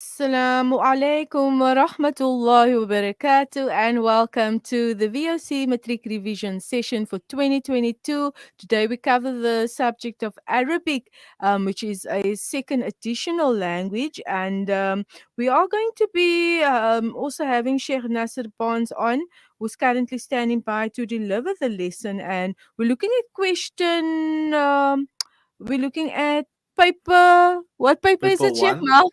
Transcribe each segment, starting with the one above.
Assalamu alaikum wa rahmatullahi wa barakatuh, and welcome to the VOC Matric Revision session for 2022. Today we cover the subject of Arabic, which is a second additional language, and we are going to be also having Sheikh Nasir Bonds on, who's currently standing by to deliver the lesson. And we're looking at we're looking at paper. What paper is Paper it, Sheikh one, Mal?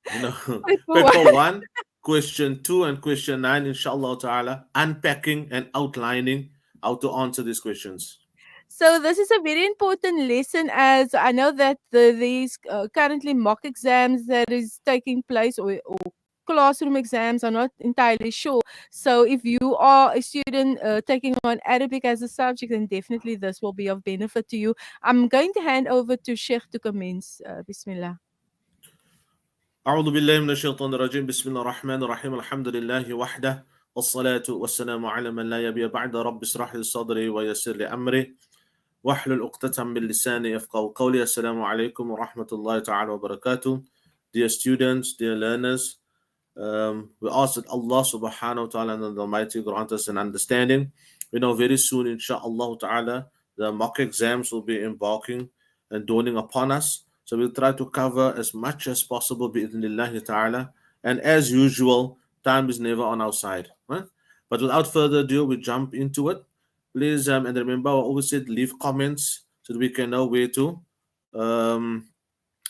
Paper one. paper one, question two, and question nine, inshallah ta'ala, unpacking and outlining how to answer these questions. So this is a very important lesson, as I know that these currently mock exams that is taking place, or classroom exams. I'm not entirely sure. So if you are a student taking on Arabic as a subject, then definitely this will be of benefit to you. I'm going to hand over to Sheikh to commence. Bismillah. أعوذ بالله من الشيطان الرجيم بسم الله الرحمن الرحيم الحمد لله وحده والصلاة والسلام على من لا يبي بعد رب اشرح لي صدري ويسر لي أمري واحلل عقدة من لساني يفقهوا قولي السلام عليكم ورحمة الله تعالى وبركاته. Dear students, dear learners, we ask that Allah subhanahu wa ta'ala and the Almighty grant us an understanding. We know very soon, inshaAllah ta'ala, the mock exams will be embarking and dawning upon us. So we'll try to cover as much as possible bi'idhnillahi ta'ala. And as usual, time is never on our side. Right? But without further ado, we jump into it. Please, and remember, I always said leave comments so that we can know where to um,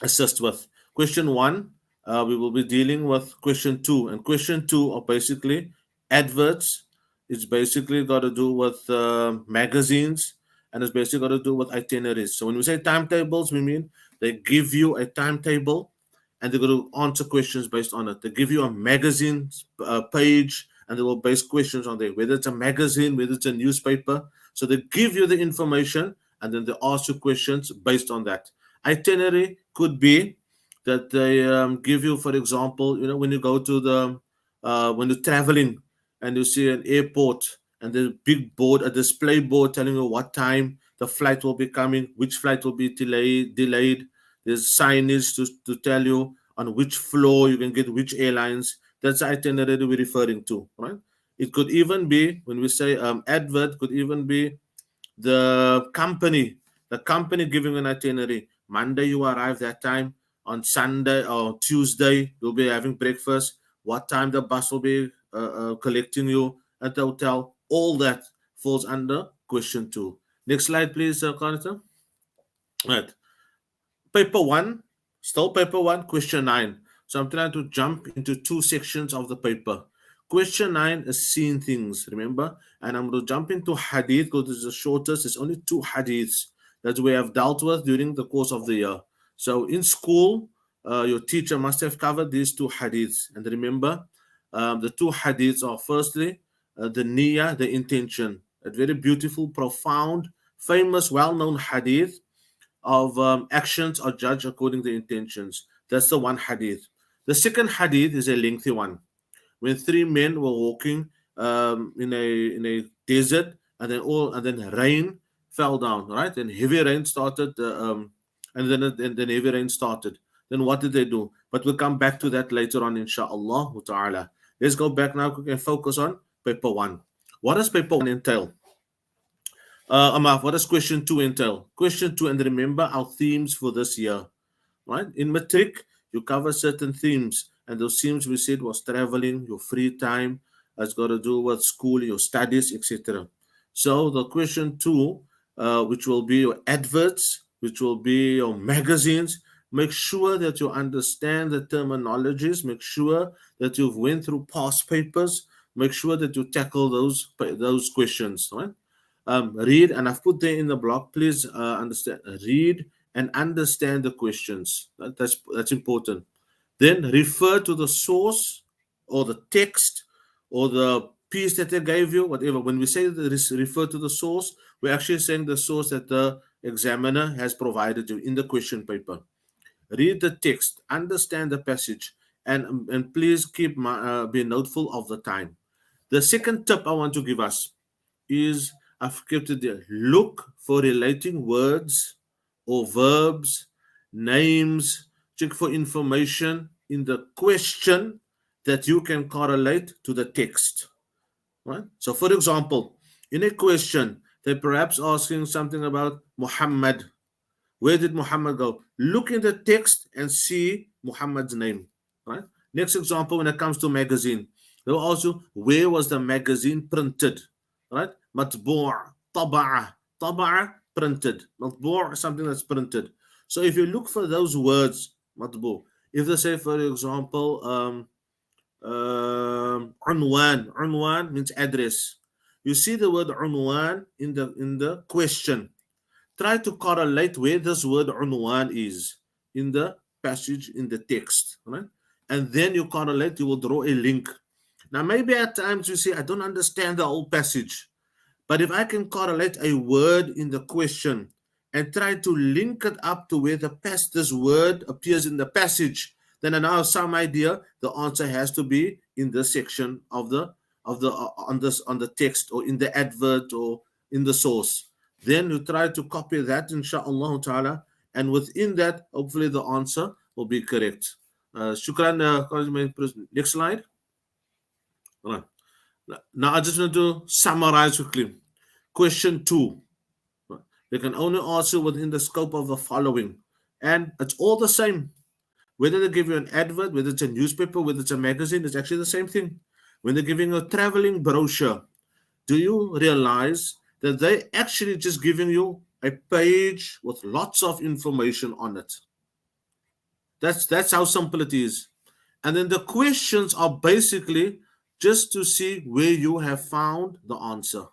assist with. Question one, we will be dealing with question two. And question two are basically adverts. It's basically got to do with magazines, and it's basically got to do with itineraries. So when we say timetables, we mean they give you a timetable and they're going to answer questions based on it. They give you a magazine page and they will base questions on there, whether it's a magazine, whether it's a newspaper. So they give you the information and then they ask you questions based on that. Itinerary could be that they give you, for example, when you go to when you're traveling and you see an airport and there's a big board, a display board telling you what time the flight will be coming, which flight will be delayed. There's signage to tell you on which floor you can get which airlines. That's the itinerary we're referring to, right? It could even be, when we say advert, could even be the company giving an itinerary. Monday you arrive that time. On Sunday or Tuesday you'll be having breakfast. What time the bus will be collecting you at the hotel. All that falls under question two. Next slide, please, Carter. Right. Paper one, still paper one, question nine. So I'm trying to jump into two sections of the paper. Question nine is seeing things, remember? And I'm going to jump into hadith because it's the shortest. It's only two hadiths that we have dealt with during the course of the year. So in school, your teacher must have covered these two hadiths. And remember, the two hadiths are firstly, the niyyah, the intention. A very beautiful, profound, famous, well-known hadith of actions are judged according to intentions. That's the one hadith. The second hadith is a lengthy one. When three men were walking in a desert, and then rain fell down, right? And heavy rain started, and then heavy rain started. Then what did they do? But we'll come back to that later on, inshallah ta'ala. Let's go back now and focus on paper one. What does paper one entail? Amaf, what does question two entail? Question two, and remember our themes for this year, right? In Matric, you cover certain themes, and those themes we said was traveling, your free time, has got to do with school, your studies, etc. So the question two, which will be your adverts, which will be your magazines, make sure that you understand the terminologies, make sure that you've went through past papers, make sure that you tackle those questions, right? Read, and I've put there in the blog, please understand, read and understand the questions. That's important. Then refer to the source or the text or the piece that they gave you, whatever. When we say refer to the source, we're actually saying the source that the examiner has provided you in the question paper. Read the text, understand the passage, and please be noteful of the time. The second tip I want to give us is, I've kept it there. Look for relating words or verbs, names, check for information in the question that you can correlate to the text. Right? So, for example, in a question, they're perhaps asking something about Muhammad. Where did Muhammad go? Look in the text and see Muhammad's name. Right? Next example, when it comes to magazine, they will also where was the magazine printed? Right? Matbu', taba'a, taba'a, printed. Matbu' something that's printed. So if you look for those words, matbu', if they say, for example, unwan means address. You see the word unwan in the question. Try to correlate where this word unwan is in the passage in the text, right? And then you correlate, you will draw a link. Now, maybe at times you say, I don't understand the whole passage. But if I can correlate a word in the question and try to link it up to where this word appears in the passage, then I now have some idea the answer has to be in this section of the on the text or in the advert or in the source. Then you try to copy that, inshallah ta'ala, and within that, hopefully the answer will be correct. Shukran, next slide. All right. Now I just want to summarize quickly. Question 2. They can only answer within the scope of the following. And it's all the same. Whether they give you an advert, whether it's a newspaper, whether it's a magazine, it's actually the same thing. When they're giving you a traveling brochure, do you realize that they actually just giving you a page with lots of information on it? That's how simple it is. And then the questions are basically just to see where you have found the answer.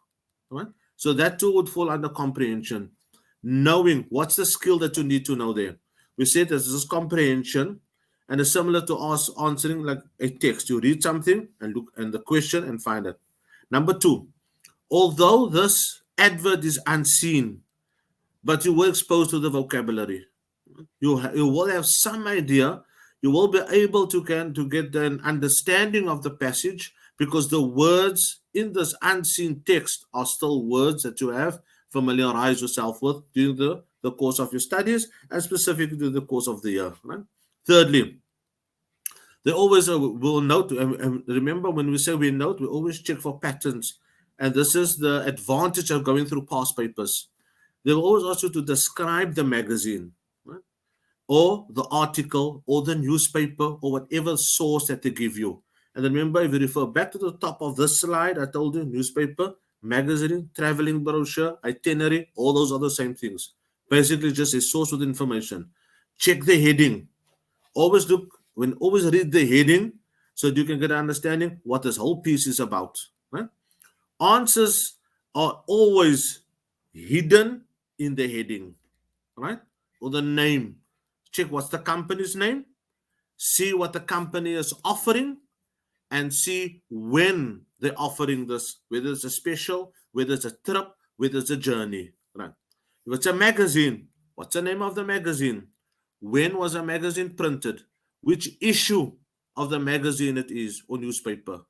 Right? So that too would fall under comprehension. Knowing what's the skill that you need to know there. We said this is comprehension and it's similar to us answering like a text. You read something and look and the question and find it. Number 2, although this advert is unseen, but you were exposed to the vocabulary. You will have some idea. You will be able to get an understanding of the passage because the words in this unseen text are still words that you have familiarized yourself with during the course of your studies and specifically during the course of the year. Right? Thirdly, they always will note, and remember when we say we note, we always check for patterns. And this is the advantage of going through past papers. They will always ask you to describe the magazine, right? Or the article or the newspaper or whatever source that they give you. And remember, if you refer back to the top of this slide, I told you newspaper, magazine, traveling brochure, itinerary, all those are the same things. Basically, just a source with information. Check the heading. Always always read the heading so that you can get an understanding what this whole piece is about. Right? Answers are always hidden in the heading, right? Or the name. Check what's the company's name, see what the company is offering, and see when they're offering this, whether it's a special, whether it's a trip, whether it's a journey. Right? If it's a magazine, what's the name of the magazine? When was a magazine printed? Which issue of the magazine it is or newspaper?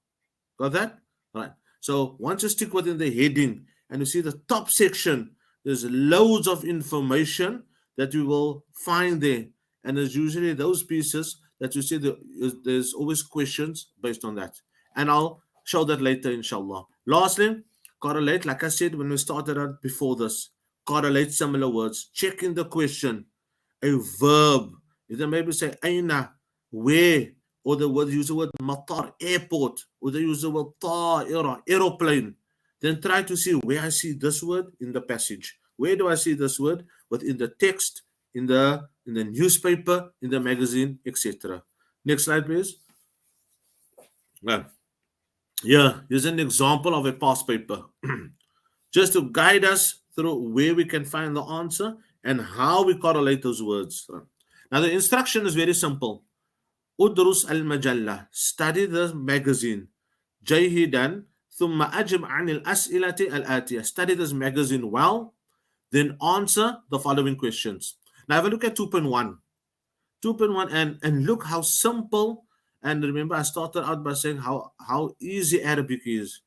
Got that? Right. So once you stick within the heading and you see the top section, there's loads of information that you will find there. And there's usually those pieces that you see there's always questions based on that. And I'll show that later, inshallah. Lastly, correlate, like I said when we started out before this, correlate similar words. Check in the question. A verb. You can maybe say aina, where, or the word use the word matar, airport, or they use the word ta'ira, aeroplane. Then try to see where I see this word in the passage. Where do I see this word? Within the text, in the newspaper, in the magazine, etc. Next slide, please. Well, yeah, here's an example of a past paper. Just to guide us through where we can find the answer and how we correlate those words. Now, the instruction is very simple. Udrus al-majalla, study the magazine. Jahidan, thumma ajib anil as'ilati al-atiyah. Study this magazine well, then answer the following questions. Now, have a look at 2.1. 2.1 and look how simple. And remember, I started out by saying how easy Arabic is.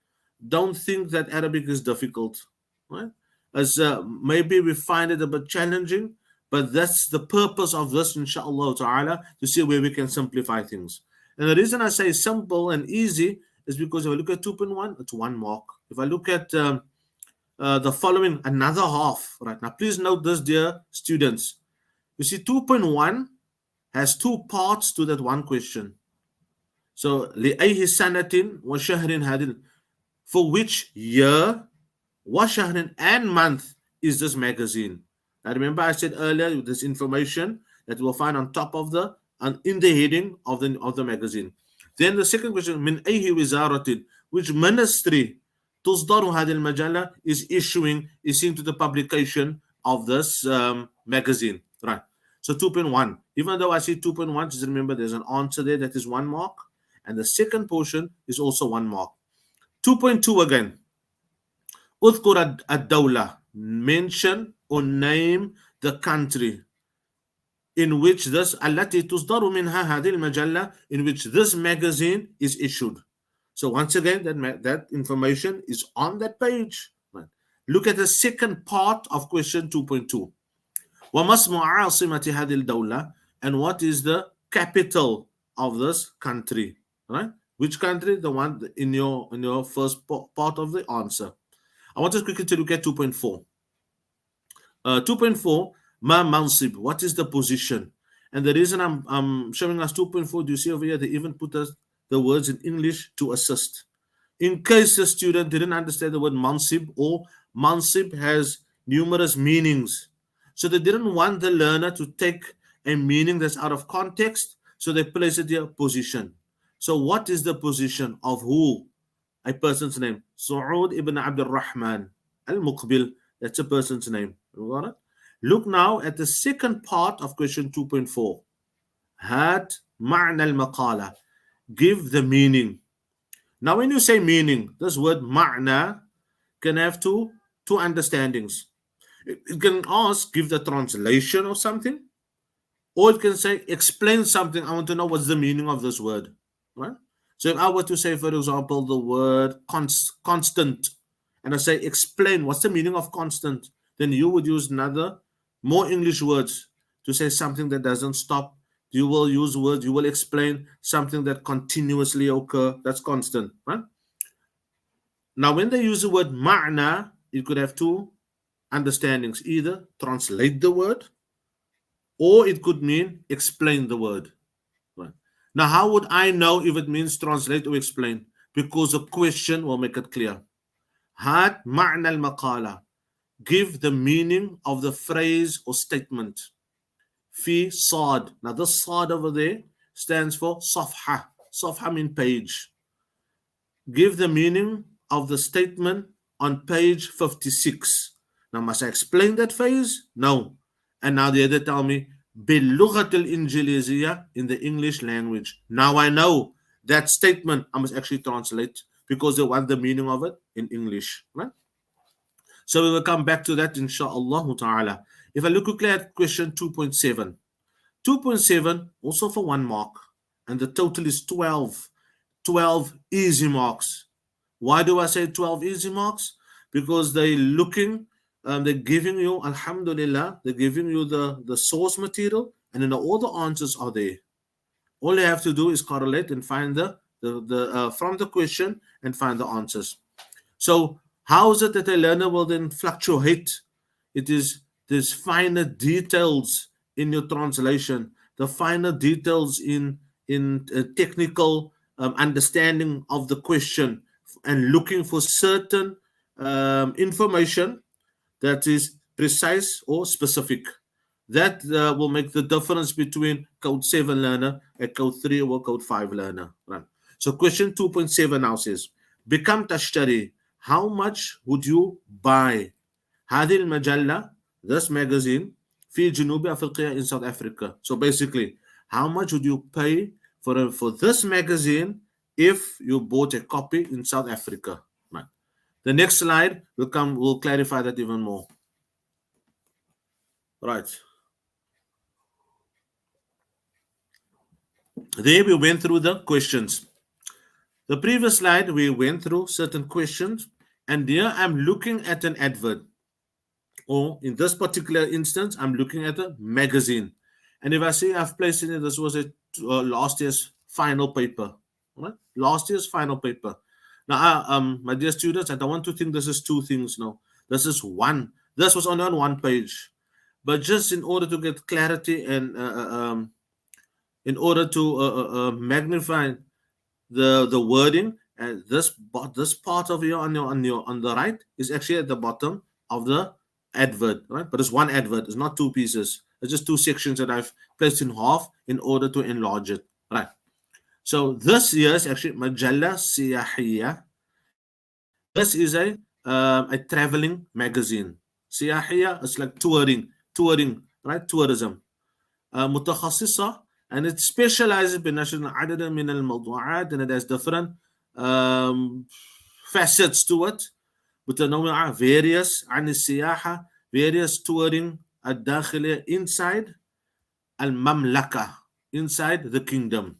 Don't think that Arabic is difficult, right? As maybe we find it a bit challenging, But that's the purpose of this, inshallah ta'ala, to see where we can simplify things. And the reason I say simple and easy is because if I look at 2.1, it's 1 mark. If I look at the following, another half. Right now, please note this, dear students. You see, 2.1 has 2 parts to that one question. So, لأي سنة وشهر هذه, for which year, وشهر and month is this magazine? Now remember I said earlier this information that we'll find on top of the and in the heading of the magazine. Then the second question, من أي وزارة, which ministry تصدر هذه المجلة is seeing to the publication of this magazine, right? So 2.1, even though I see 2.1, just remember there's an answer there that is 1 mark, and the second portion is also 1 mark. 2.2 again, اذكر الدولة, mention or name the country in which this التي تصدر منها هذه المجلة, in which this magazine is issued. So once again, that information is on that page. Right. Look at the second part of question 2.2. وما اسم عاصمة هذه الدولة, and what is the capital of this country? Right? Which country? The one in your first part of the answer. I want us quickly to look at 2.4. 2.4, ma mansib, what is the position? And the reason I'm showing us 2.4, do you see over here, they even put us the words in English to assist. In case the student didn't understand the word mansib, or mansib has numerous meanings. So they didn't want the learner to take a meaning that's out of context, so they place it here, position. So what is the position of who? A person's name. Saud ibn Abdul Rahman al-Muqbil. That's a person's name. You got it? Look now at the second part of question 2.4. Had ma'na al-maqala. Give the meaning. Now when you say meaning, this word ma'na can have two understandings. It can ask, give the translation of something, or it can say, explain something. I want to know what's the meaning of this word. Right? So if I were to say, for example, the word constant, and I say, explain what's the meaning of constant, then you would use another, more English words to say something that doesn't stop. You will use words, you will explain something that continuously occur, that's constant. Right? Now, when they use the word ma'na, it could have two understandings. Either translate the word, or it could mean explain the word. Right. Now, how would I know if it means translate or explain? Because the question will make it clear. Had ma'na al-maqala. Give the meaning of the phrase or statement. Fi sad. Now, this sad over there stands for safha. Safha means page. Give the meaning of the statement on page 56. Now, must I explain that phrase? No. And now the other tell me, بِاللُّغَةِ الْإِنْجِلِيزِيَةِ, in the English language. Now I know that statement I must actually translate because they want the meaning of it in English. Right? So we will come back to that inshaAllah ta'ala. If I look quickly at question 2.7. 2.7 also for 1 mark. And the total is 12. 12 easy marks. Why do I say 12 easy marks? Because they're giving you, alhamdulillah, they're giving you the source material, and then all the answers are there. All you have to do is correlate and find from the question and find the answers. So how is it that a learner will then fluctuate? It is there's finer details in your translation, the finer details in technical understanding of the question, and looking for certain information that is precise or specific. That will make the difference between code 7 learner and code 3 or code 5 learner. Right. So question 2.7 now says, Become tashtari. How much would you buy هذه المجلة, this magazine, في جنوب أفريقيا, in South Africa? So basically, how much would you pay for this magazine if you bought a copy in South Africa? Right. The next slide will clarify that even more. Right. There we went through the questions. The previous slide, we went through certain questions, and here I'm looking at an advert. or in this particular instance, I'm looking at a magazine. And if I say I've placed in it, this was a last year's final paper, right? Last year's final paper. Now, my dear students, I don't want to think this is two things. No, this is one. This was only on one page, but just in order to get clarity and in order to magnify the wording, and this part of your on the right is actually at the bottom of the advert, right? But it's one advert, it's not two pieces, it's just two sections that I've placed in half in order to enlarge it, right? So this here is actually Majalla Siyahiyya. This is a traveling magazine. Siyahiyya is like touring, right? Tourism. متخصصة, and it specializes بنشر عدد من الموضوعات, and it has different um, facets to it, متنوعة, various عن السياحة, various touring الداخلية, inside المملكة, inside the kingdom,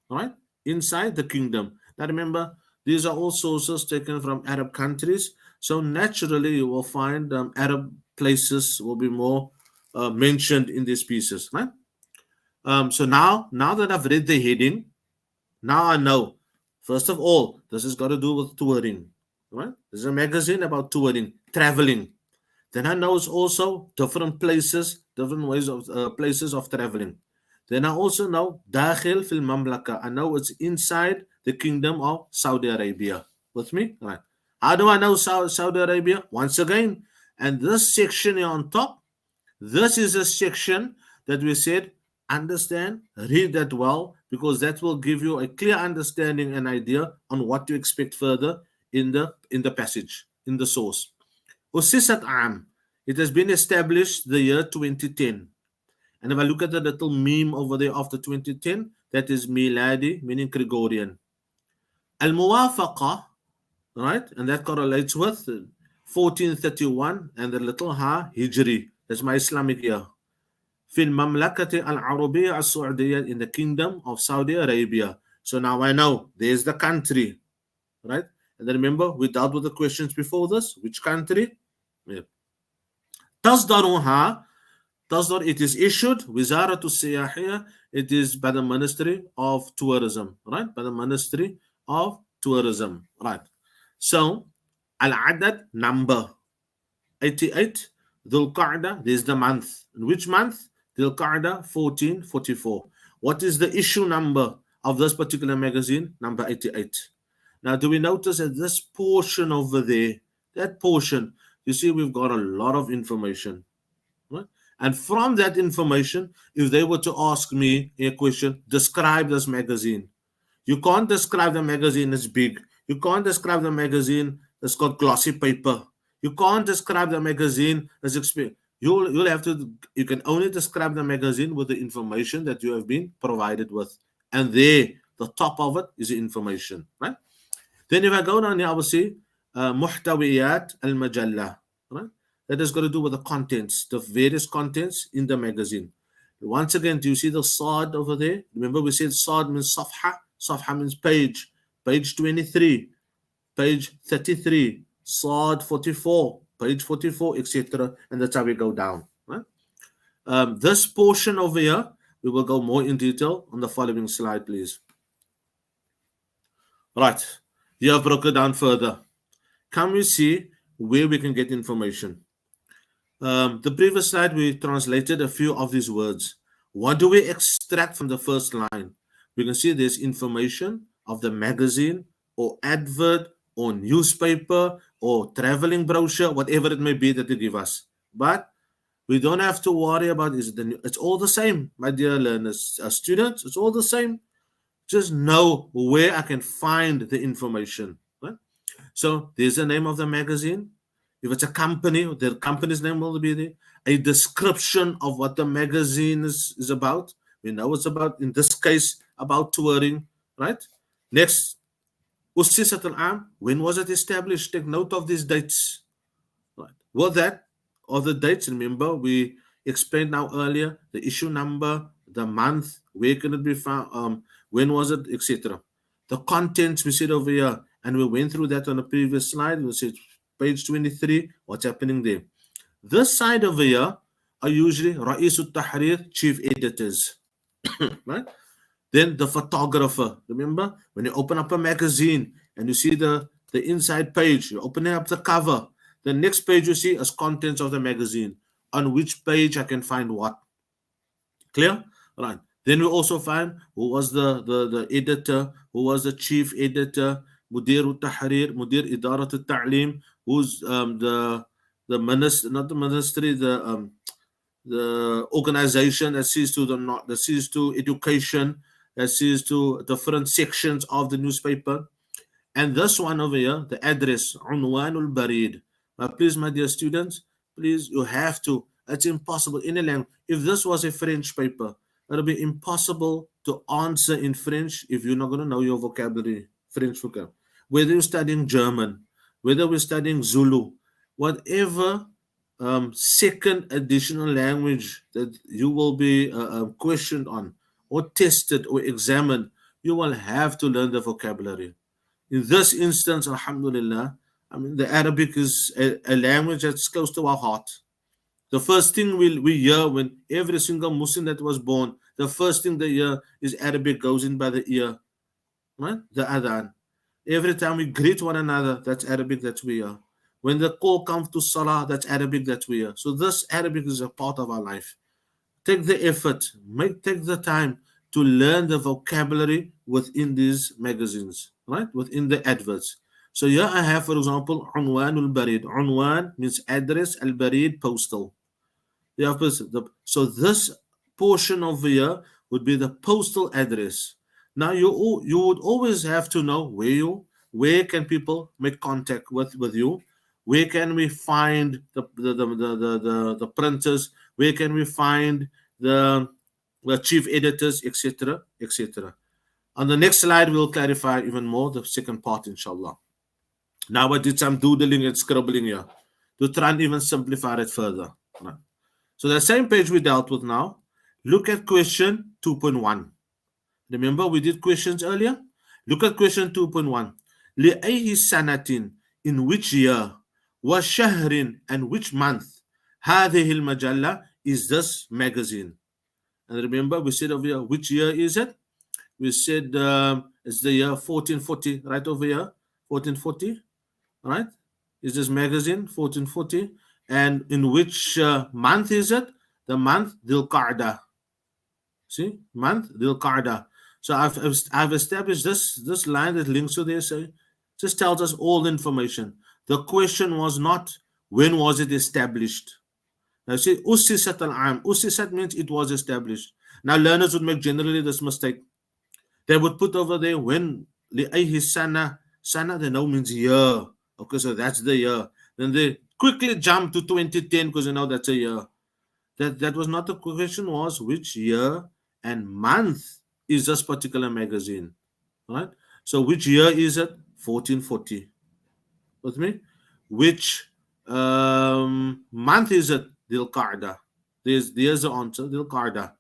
right? Inside the kingdom. Now remember, these are all sources taken from Arab countries, so naturally you will find Arab places will be more mentioned in these pieces, right? So now that I've read the heading, now I know. First of all, this has got to do with touring, right? This is a magazine about touring, traveling. Then I know it's also different places, different ways of places of traveling. Then I also know Dakhil fil Mamlaka. I know it's inside the kingdom of Saudi Arabia. With me? Right. How do I know Saudi Arabia? Once again, and this section here on top, this is a section that we said understand, read that well, because that will give you a clear understanding and idea on what to expect further in the passage, in the source. Usisat Am. It has been established the year 2010. And if I look at the little meme over there after 2010, that is Miladi, meaning Gregorian. Al Muwafaqa, right? And that correlates with 1431 and the little Ha Hijri. That's my Islamic year. في المملكة العربية السعودية, in the kingdom of Saudi Arabia. So now I know there's the country, right? And then remember, we dealt with the questions before this. Which country? Yeah. تصدرها, تصدر, it is issued. وزارة السياحية, it is by the Ministry of Tourism, right? By the Ministry of Tourism, right? So, al-adad, number 88. Dhul Qa'dah, there's the month. In which month? Dhul Qa'dah 1444. What is the issue number of this particular magazine? Number 88. Now, do we notice that this portion over there, that portion, you see, we've got a lot of information, right? And from that information, if they were to ask me a question, describe this magazine. You can't describe the magazine as big. You can't describe the magazine as got glossy paper. You can't describe the magazine as expensive. You'll have to. You can only describe the magazine with the information that you have been provided with, and there, the top of it is the information, right? Then if I go down here, I will see muhtawiyat al-majalla, right? That has got to do with the contents, the various contents in the magazine. Once again, do you see the sad over there? Remember we said sad means safha. Safha means page. Page 23, page 33, sad 44, page 44, etc. And that's how we go down, right? This portion over here, we will go more in detail on the following slide, please. Right. You have broken down further. Can we see where we can get information? The previous slide, we translated a few of these words. What do we extract from the first line? We can see there's information of the magazine or advert or newspaper or traveling brochure, whatever it may be that they give us. But we don't have to worry about it's all the same, my dear learners, students, it's all the same. Just know where I can find the information. Right? So there's the name of the magazine. If it's a company, the company's name will be there. A description of what the magazine is about. We know it's about, in this case, about touring, right? Next, Ussisat al-Am, when was it established? Take note of these dates. Right. Well, that, or the dates, remember, we explained now earlier, the issue number, the month, where can it be found, when was it, etc. The contents we said over here, and we went through that on the previous slide. We said page 23, what's happening there. This side over here are usually Ra'isul Tahrir, chief editors. Right? Then the photographer. Remember, when you open up a magazine and you see the inside page, you open up the cover. The next page you see is contents of the magazine. On which page I can find what. Clear? Right. Then we also find who was the editor, who was the chief editor, Mudir Tahrir, Mudir Idarat Ta'lim, who's the minister, not the ministry, the organization that sees to that sees to education, that sees to different sections of the newspaper. And this one over here, the address, Unwanul Barid. Please, my dear students, please, you have to. It's impossible in a language. If this was a French paper, it'll be impossible to answer in French if you're not going to know your vocabulary, French vocabulary. Whether you're studying German, whether we're studying Zulu, whatever second additional language that you will be questioned on or tested or examined, you will have to learn the vocabulary. In this instance, alhamdulillah, I mean, the Arabic is a language that's close to our heart. The first thing we hear when every single Muslim that was born, the first thing they hear is Arabic goes in by the ear, right? The adhan. Every time we greet one another, that's Arabic that we hear. When the call comes to salah, that's Arabic that we hear. So this Arabic is a part of our life. Take the effort, take the time to learn the vocabulary within these magazines, right? Within the adverts. So here I have, for example, Unwan al-Barid. Unwan means address, al-Barid, postal. So this portion over here would be the postal address. Now you would always have to know where can people make contact with you, where can we find the printers, where can we find the chief editors, etc., etc. On the next slide, we'll clarify even more the second part, inshallah. Now I did some doodling and scribbling here to try and even simplify it further. Right. So the same page we dealt with now. Look at question 2.1. Remember we did questions earlier? Look at question 2.1. لأي سنة, in which year, وشهر, and which month, هذه المجلة, is this magazine. And remember we said over here, which year is it? We said it's the year 1440, right over here, 1440, right? Is this magazine 1440? And in which month is it? The month Dhul Qa'dah. See, month Dhul Qa'dah. So I've established this line that links to this. Just tells us all the information. The question was not when was it established. Now see, Ussisat al-Am. Ussisat means it was established. Now learners would make generally this mistake. They would put over there when li'ayhi sana. Sana they know means year. Okay, so that's the year. Then they quickly jump to 2010 because you know that's a year. That was not the question. Was which year and month is this particular magazine, right? So which year is it? 1440. With me? Which month is it? Dhul Qa'dah. There's the answer. Dhul Qa'dah,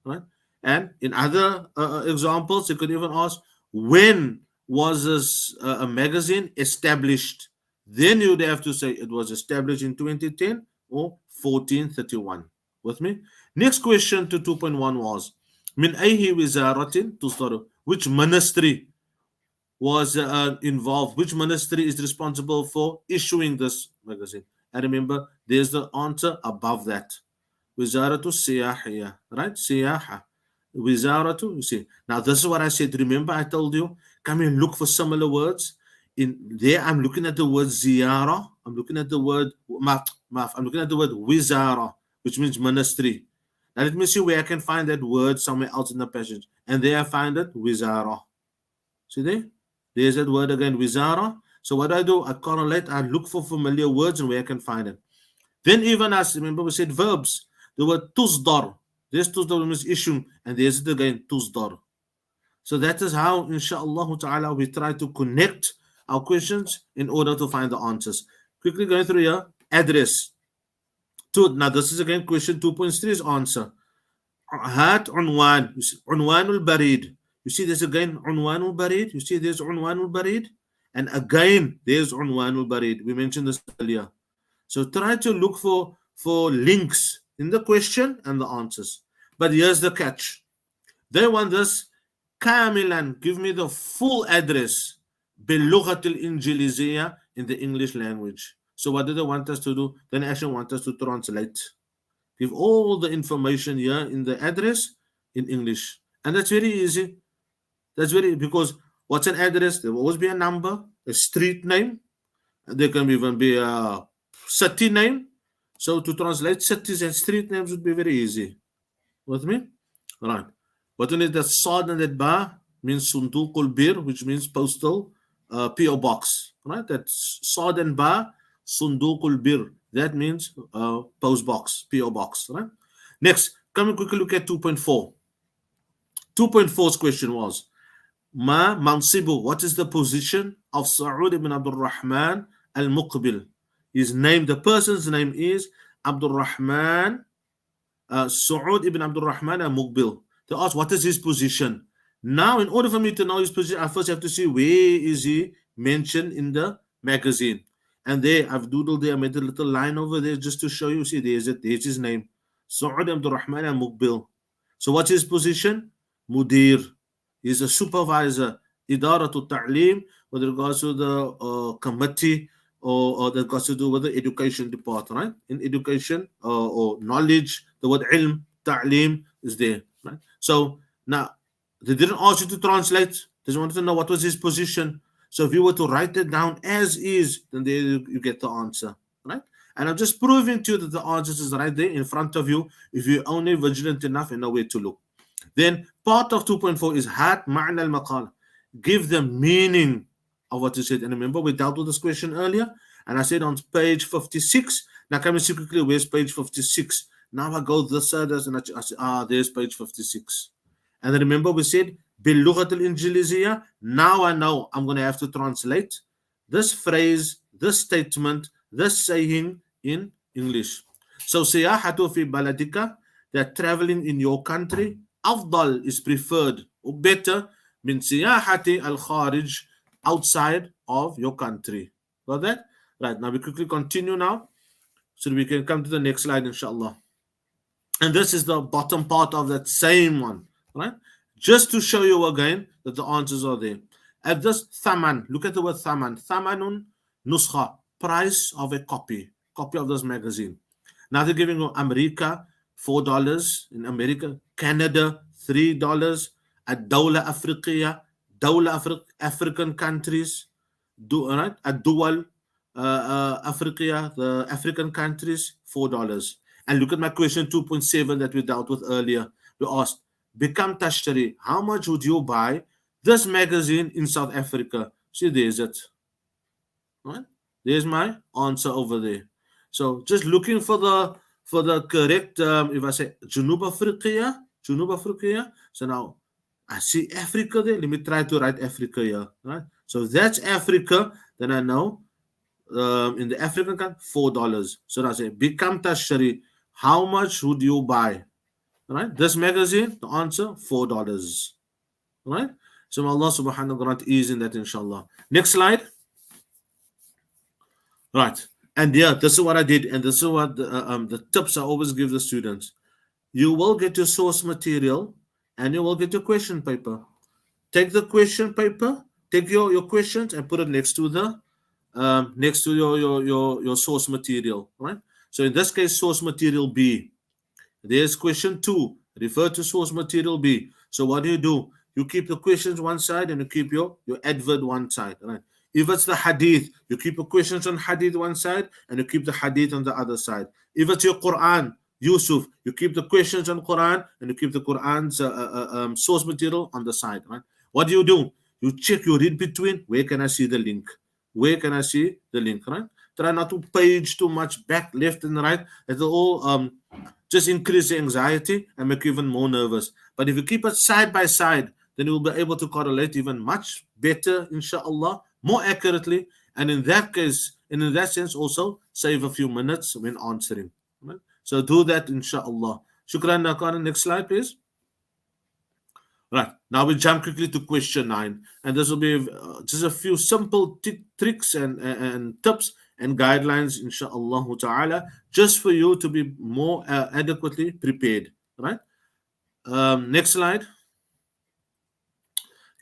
right? And in other examples, you could even ask when was this a magazine established? Then you'd have to say it was established in 2010 or 1431. With me? Next question to 2.1 was min ayhi wizaratin tusdaru, which ministry was involved, which ministry is responsible for issuing this magazine? And remember, there's the answer above that. Wizaratu Siyahiyah, right? Siyaha. Wizaratu, you see. Now, this is what I said. Remember, I told you, come and look for similar words. In there, I'm looking at the word ziyara. I'm looking at the word I'm looking at the word wizara, which means ministry. Now, let me see where I can find that word somewhere else in the passage. And there I find it, wizara. See there? There's that word again, wizara. So what I do, I correlate, I look for familiar words and where I can find it. Then even as, remember we said verbs, the word tusdar. There's tusdar means issue, and there's it again, tusdar. So that is how, inshallah ta'ala, we try to connect our questions in order to find the answers. Quickly going through here, address. Now this is again question 2.3's answer. Hat unwan. Unwanul barid. You see this again, unwanul barid. You see there's unwanul barid. And again, there's unwanul barid. We mentioned this earlier. So try to look for for links in the question and the answers. But here's the catch. They want this كاملا, give me the full address باللغة الإنجليزية, in the English language. So what do they want us to do? They actually want us to translate. Give all the information here in the address in English. And that's very easy. That's very, because what's an address? There will always be a number, a street name, and there can even be a city name. So to translate cities and street names would be very easy. With me? Right. What we need, that Sad and that Ba means Sundukul Bir, which means postal PO box. Right? That's Sad and Ba, Sundukul Bir. That means post box, PO box. Right? Next, come and quickly look at 2.4. 2.4's question was, Ma Mansibu, what is the position of Saud ibn Abdul Rahman al Muqbil? His name, the person's name is Abdul Rahman, Saud ibn Abdul Rahman al Muqbil. They ask, what is his position? Now, in order for me to know his position, I first have to see where is he mentioned in the magazine. And there, I've doodled there, I made a little line over there just to show you. See, there's it, there's his name. Saud Abdul Rahman al Muqbil. So what's his position? Mudir. He's a supervisor, Idaratul Ta'lim, with regards to the committee, or that got to do with the education department, right? In education or knowledge, the word ilm, ta'lim is there, right? So now, they didn't ask you to translate. They just wanted to know what was his position. So if you were to write it down as is, then there you get the answer, right? And I'm just proving to you that the answer is right there in front of you if you're only vigilant enough and know where to look. Then part of 2.4 is hat ma'na al-maqal. Give the meaning of what you said. And remember, we dealt with this question earlier, and I said on page 56. Now come and see quickly, where's page 56? Now I go this side, and I say, there's page 56. And then remember, we said باللغة الإنجليزية. Now I know I'm going to have to translate this phrase, this statement, this saying in English. So سياحة في بلدك, that traveling in your country, أفضل is preferred or better من سياحة الخارج, outside of your country. Got that? Right, now we quickly continue now so we can come to the next slide, inshallah. And this is the bottom part of that same one, right? Just to show you again that the answers are there. At this thaman, look at the word thaman. Thamanun nuskha, price of a copy of this magazine. Now they're giving you America $4 in America, Canada $3, at Dawla Afriqiya, African countries, right? At Dual Afriqiya, the African countries, $4. And look at my question 2.7 that we dealt with earlier. We asked, Become Tashtari, how much would you buy this magazine in South Africa? See, there's it. Right? There's my answer over there. So just looking for the correct, if I say Junub Afriqiya, so now I see Africa there. Let me try to write Africa here. Right? So if that's Africa, then I know in the African country, $4. So now I say, Become Tashtari, how much would you buy? Right? This magazine, the answer, $4. Right? So Allah subhanahu wa ta'ala grant ease in that, inshallah. Next slide. Right. And yeah, this is what I did. And this is what the tips I always give the students. You will get your source material and you will get your question paper. Take the question paper, take your questions and put it next to the your source material. Right? So in this case, source material B. There's question 2. Refer to source material B. So what do? You keep the questions one side and you keep your advert one side. Right? If it's the hadith, you keep the questions on hadith one side and you keep the hadith on the other side. If it's your Quran, Yusuf, you keep the questions on Quran and you keep the Quran's source material on the side. Right? What do? You check, you read between. Where can I see the link? Where can I see the link? Right? Try not to page too much back, left and right. It'll all just increase the anxiety and make you even more nervous. But if you keep it side by side, then you will be able to correlate even much better, inshallah, more accurately. And in that case, and in that sense also, save a few minutes when answering. Right? So do that, inshallah. Shukran, Nakana. Next slide, please. Right, now we jump quickly to question 9. And this will be just a few simple tricks and tips and guidelines, inshallah ta'ala, just for you to be more adequately prepared. Right? Next slide.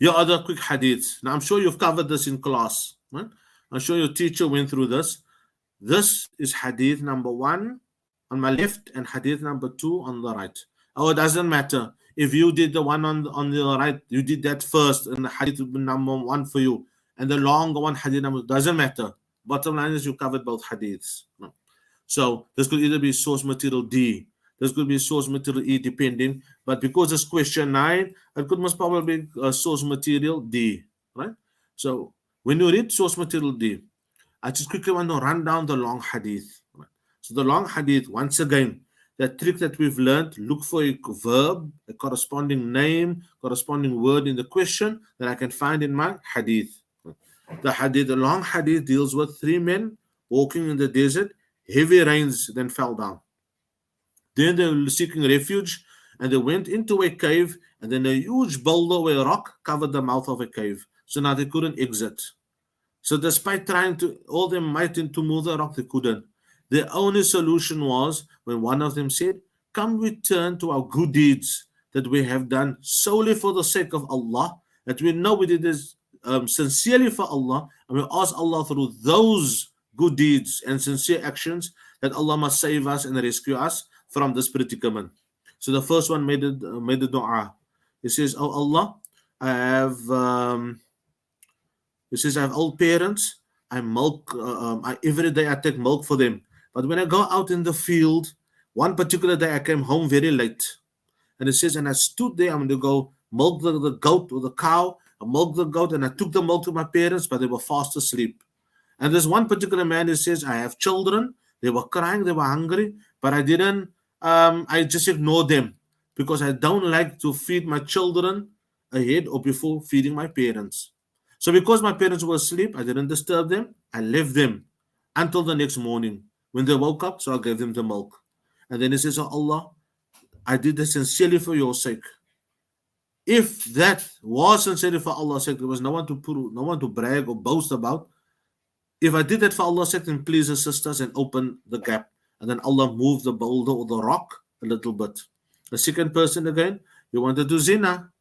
Your other quick hadiths. Now, I'm sure you've covered this in class. Right? I'm sure your teacher went through this. This is hadith number 1 on my left and hadith number 2 on the right. Oh, it doesn't matter. If you did the one on the right, you did that first, and the hadith will be number 1 for you. And the longer one, hadith number, doesn't matter. Bottom line is you covered both hadiths. No. So this could either be source material D, this could be source material E, depending. But because it's question 9, it could most probably be source material D, right? So when you read source material D, I just quickly want to run down the long hadith. Right? So the long hadith, once again, the trick that we've learned, look for a verb, a corresponding name, corresponding word in the question that I can find in my hadith. The long hadith deals with 3 men walking in the desert, heavy rains then fell down. Then they were seeking refuge, and they went into a cave, and then a huge boulder or a rock covered the mouth of a cave. So now they couldn't exit. So despite trying to all their might to move the rock, they couldn't. The only solution was when one of them said, "Come, we turn to our good deeds that we have done solely for the sake of Allah, that we know we did this sincerely for Allah, and we ask Allah through those good deeds and sincere actions that Allah must save us and rescue us from this predicament." So the first one made the dua. He says, "Oh Allah, I have." He says, I have old parents. I milk. Every day I take milk for them. But when I go out in the field, one particular day I came home very late. And it says, and I stood there. I'm going to go milk the goat or the cow. I milked the goat and I took the milk to my parents, but they were fast asleep. And there's one particular man who says, I have children. They were crying. They were hungry. But I didn't, I just ignored them because I don't like to feed my children ahead or before feeding my parents. So because my parents were asleep, I didn't disturb them. I left them until the next morning when they woke up, so I gave them the milk. And then he says, oh Allah, I did this sincerely for your sake. If that was sincerely for Allah's sake, there was no one to brag or boast about. If I did that for Allah's sake, then please assist us and open the gap. And then Allah moved the boulder or the rock a little bit. The second person again, he wanted to zina.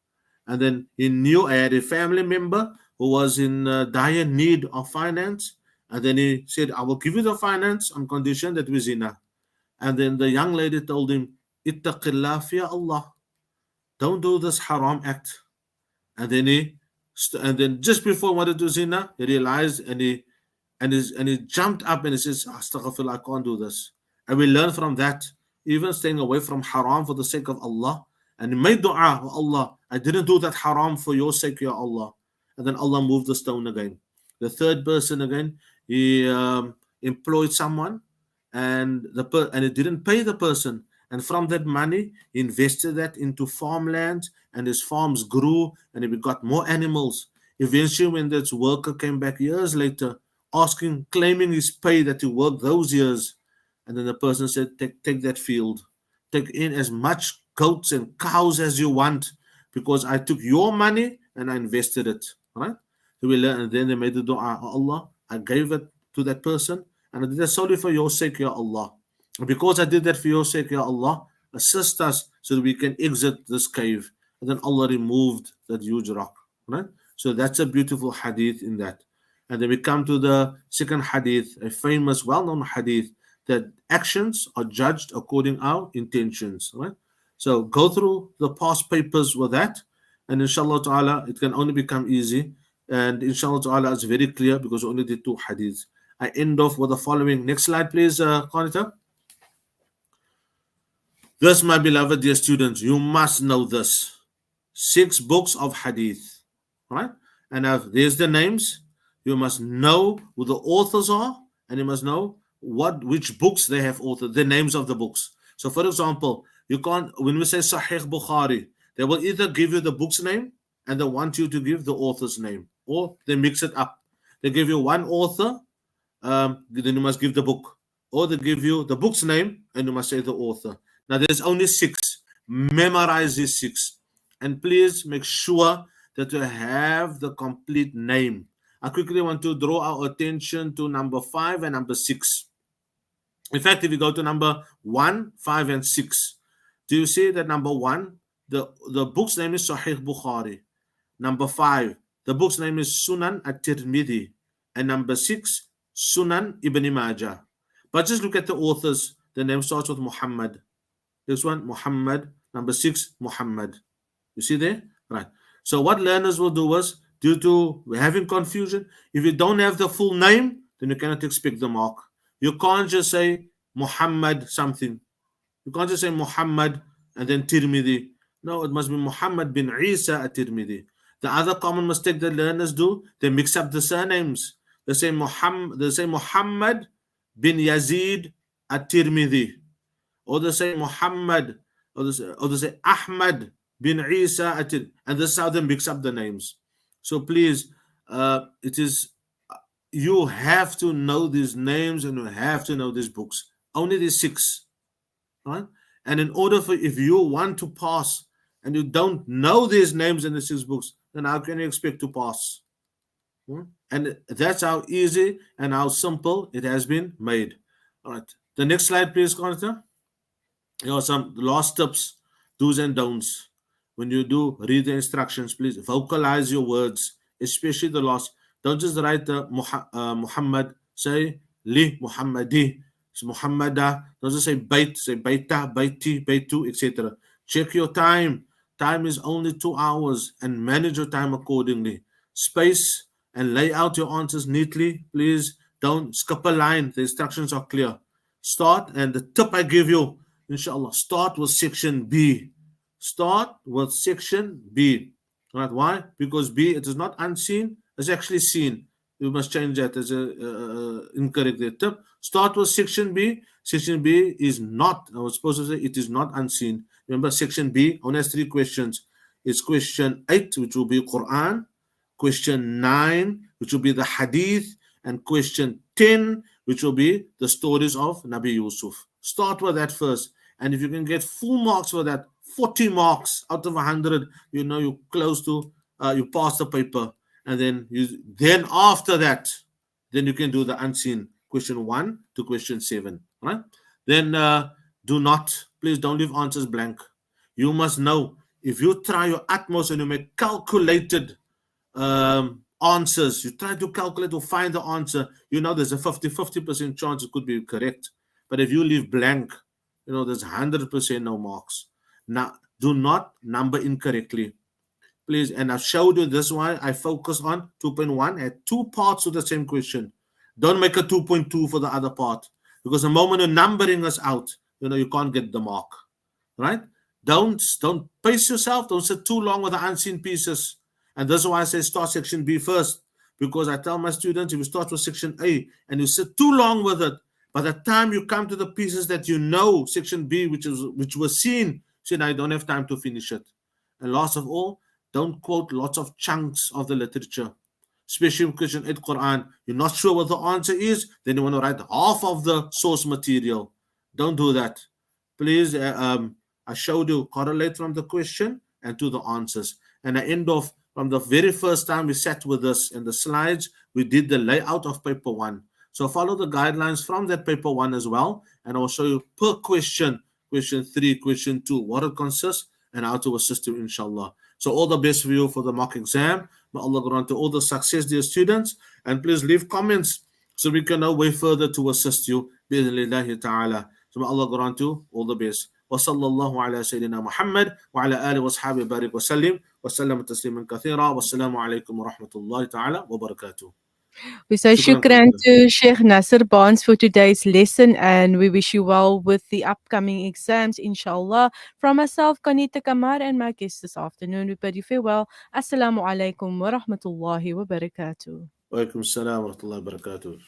And then he knew I had a family member who was in dire need of finance. And then he said, I will give you the finance on condition that we zina. And then the young lady told him, Ittaqillah fi Allah. Don't do this haram act. And then just before he wanted to zina, he realized and he jumped up and he says, Astaghfirullah, I can't do this. And we learn from that, even staying away from haram for the sake of Allah. And he made dua, oh Allah, I didn't do that haram for your sake, Ya Allah. And then Allah moved the stone again. The third person again, he employed someone and he didn't pay the person. And from that money, he invested that into farmland and his farms grew and he got more animals. Eventually, when that worker came back years later, claiming his pay that he worked those years, and then the person said, take that field. Take in as much goats and cows as you want because I took your money and I invested it. Right? So we learn, and then they made the dua, oh Allah, I gave it to that person and I did that solely for your sake, Ya Allah. And because I did that for your sake, Ya Allah, assist us so that we can exit this cave. And then Allah removed that huge rock. Right? So that's a beautiful hadith in that. And then we come to the second hadith, a famous, well-known hadith, that actions are judged according to our intentions. Right? So go through the past papers with that, and inshallah ta'ala, it can only become easy. And inshallah ta'ala, it's very clear because we only did 2 hadiths. I end off with the following. Next slide, please, Qanita. This, my beloved dear students, you must know this. 6 books of hadith. Right? And there's the names. You must know who the authors are, and you must know which books they have authored, the names of the books. So, for example, you can't, when we say Sahih Bukhari, they will either give you the book's name and they want you to give the author's name, or they mix it up. They give you one author, then you must give the book, or they give you the book's name and you must say the author. Now, there's only 6. Memorize these 6, and please make sure that you have the complete name. I quickly want to draw our attention to number 5 and number 6. In fact, if you go to number 1, 5, and 6, do you see that number 1, the book's name is Sahih Bukhari. Number 5, the book's name is Sunan at-Tirmidhi. And number 6, Sunan Ibn Majah. But just look at the authors. The name starts with Muhammad. This one, Muhammad. Number 6, Muhammad. You see there? Right. So what learners will do is, due to having confusion, if you don't have the full name, then you cannot expect the mark. You can't just say Muhammad something. You can't just say Muhammad and then Tirmidhi. No, it must be Muhammad bin Isa at-Tirmidhi. The other common mistake that learners do, they mix up the surnames. They say Muhammad bin Yazid at-Tirmidhi. Or they say Muhammad, or they say Ahmad bin Isa at-Tirmidhi. And this is how they mix up the names. So please, it is you have to know these names and you have to know these books. Only these 6. Right? And in order for, if you want to pass and you don't know these names in the 6 books, then how can you expect to pass? And that's how easy and how simple it has been made. All right. The next slide, please, Conrad. Here are some last tips, do's and don'ts. When you do read the instructions, please vocalize your words, especially the last. Don't just write the Muhammad. Say li Muhammadi. It's Muhammada. Don't just say bait. Say baita, baiti, baitu, etc. Check your time. Time is only 2 hours, and manage your time accordingly. Space and lay out your answers neatly. Please don't skip a line. The instructions are clear. Start, and the tip I give you, inshallah, start with section B. Start with section B. Right? Why? Because B, it is not unseen, it's actually seen. You must change that as a incorrect tip. Start with section B. Section B is not, I was supposed to say it is not unseen. Remember, section B only has 3 questions. It's question 8, which will be Quran, question 9, which will be the Hadith, and question 10, which will be the stories of Nabi Yusuf. Start with that first. And if you can get full marks for that, 40 marks out of 100, you know you're close to, you pass the paper. And then after that, then you can do the unseen, question 1 to question 7. Right? Then please don't leave answers blank. You must know, if you try your utmost and you make calculated answers, you try to calculate to find the answer, you know there's a 50% chance it could be correct. But if you leave blank, you know there's 100% no marks. Now, do not number incorrectly. Please, and I've showed you this why I focus on 2.1 had 2 parts to the same question. Don't make a 2.2 for the other part, because the moment you're numbering us out, you know you can't get the mark. Right? Don't pace yourself. Don't sit too long with the unseen pieces. And that's why I say start section B first, because I tell my students, if you start with section A and you sit too long with it, by the time you come to the pieces that you know, section B, which was seen, see, now you don't have time to finish it. And last of all, don't quote lots of chunks of the literature, especially in question 8 Quran. You're not sure what the answer is, then you want to write half of the source material. Don't do that. Please, I showed you correlate from the question and to the answers. And I end off from the very first time we sat with this in the slides, we did the layout of paper 1. So follow the guidelines from that paper 1 as well. And I will show you per question 3, question 2, what it consists, and how to assist you, inshallah. So all the best for you for the mock exam. May Allah grant you all the success, dear students. And please leave comments so we can know way further to assist you. Bi-idhnillahi ta'ala. So may Allah grant you all the best. وصلى الله على سيدنا محمد وعلى آله وأصحابه بارك وسلم وسلم تسليما كثيرا والسلام عليكم ورحمة الله تعالى وبركاته. We say Shukran, shukran Khalida. to Sheikh Nasir Barnes for today's lesson, and we wish you well with the upcoming exams, inshallah. From myself, Kanita Kamar, and my guest this afternoon, we bid you farewell. Assalamu alaikum wa rahmatullahi wa barakatuh. وعليكم السلام ورحمة الله وبركاته.